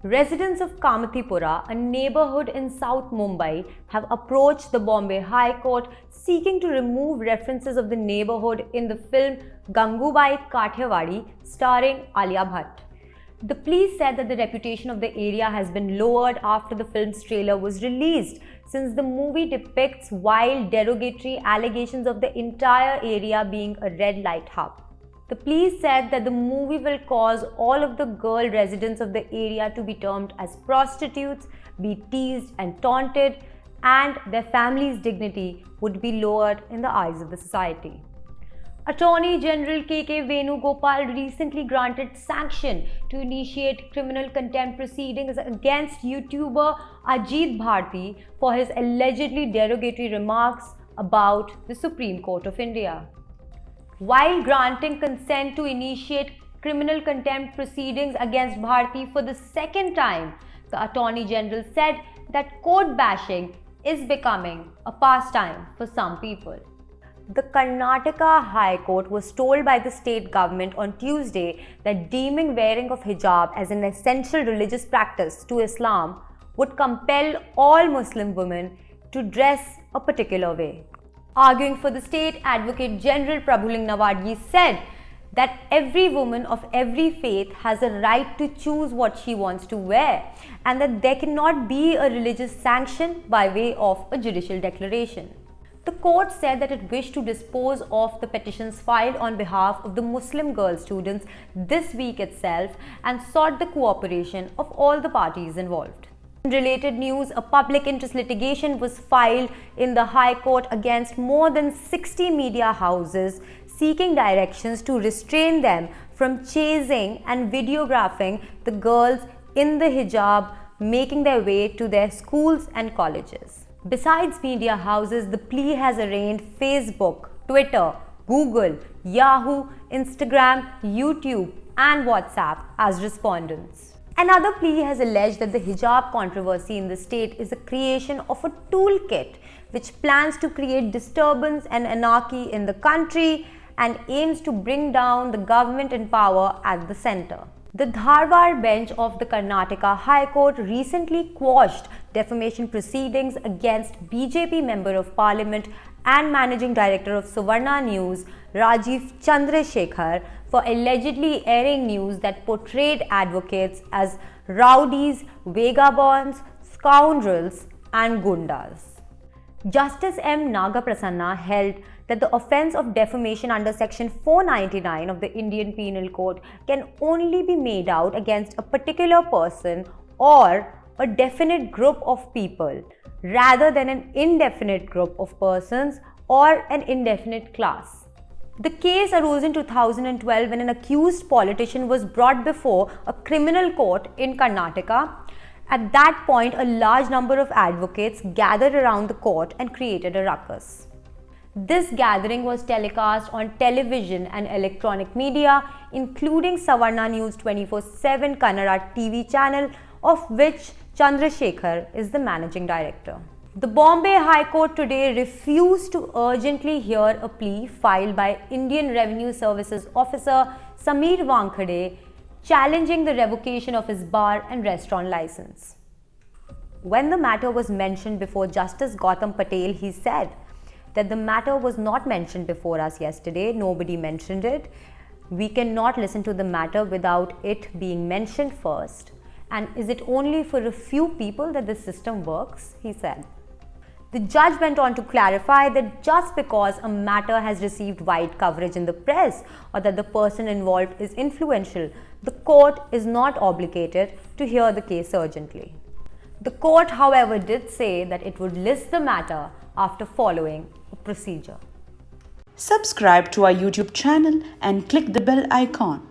Residents of Kamathipura, a neighborhood in South Mumbai, have approached the Bombay High Court seeking to remove references of the neighborhood in the film Gangubai Kathiawadi starring Alia Bhatt. The police said that the reputation of the area has been lowered after the film's trailer was released, since the movie depicts wild, derogatory allegations of the entire area being a red light hub. The police said that the movie will cause all of the girl residents of the area to be termed as prostitutes, be teased and taunted, and their families' dignity would be lowered in the eyes of the society. Attorney General KK Venugopal recently granted sanction to initiate criminal contempt proceedings against YouTuber Ajeet Bharti for his allegedly derogatory remarks about the Supreme Court of India. While granting consent to initiate criminal contempt proceedings against Bharti for the second time, the Attorney General said that court bashing is becoming a pastime for some people. The Karnataka High Court was told by the state government on Tuesday that deeming wearing of hijab as an essential religious practice to Islam would compel all Muslim women to dress a particular way. Arguing for the state, Advocate General Prabhuling Nawadgi said that every woman of every faith has a right to choose what she wants to wear, and that there cannot be a religious sanction by way of a judicial declaration. The court said that it wished to dispose of the petitions filed on behalf of the Muslim girl students this week itself and sought the cooperation of all the parties involved. In related news, a public interest litigation was filed in the High Court against more than 60 media houses seeking directions to restrain them from chasing and videographing the girls in the hijab making their way to their schools and colleges. Besides media houses, the plea has arraigned Facebook, Twitter, Google, Yahoo, Instagram, YouTube, and WhatsApp as respondents. Another plea has alleged that the hijab controversy in the state is a creation of a toolkit which plans to create disturbance and anarchy in the country and aims to bring down the government in power at the center. The Dharwad bench of the Karnataka High Court recently quashed defamation proceedings against BJP Member of Parliament and Managing Director of Savarna News, Rajeev Chandrasekhar, for allegedly airing news that portrayed advocates as rowdies, vagabonds, scoundrels, and gundas. Justice M. Nagaprasanna held that the offence of defamation under Section 499 of the Indian Penal Code can only be made out against a particular person or a definite group of people, rather than an indefinite group of persons or an indefinite class. The case arose in 2012 when an accused politician was brought before a criminal court in Karnataka. At that point, a large number of advocates gathered around the court and created a ruckus. This gathering was telecast on television and electronic media, including Savarna News 24/7 Kannada TV channel, of which Chandrasekhar is the managing director. The Bombay High Court today refused to urgently hear a plea filed by Indian Revenue Services Officer Sameer Wankhede challenging the revocation of his bar and restaurant license. When the matter was mentioned before Justice Gautam Patel, he said that the matter was not mentioned before us yesterday. Nobody mentioned it. We cannot listen to the matter without it being mentioned first. And is it only for a few people that the system works? He said. The judge went on to clarify that just because a matter has received wide coverage in the press or that the person involved is influential, the court is not obligated to hear the case urgently. The court, however, did say that it would list the matter after following a procedure. Subscribe to our YouTube channel and click the bell icon.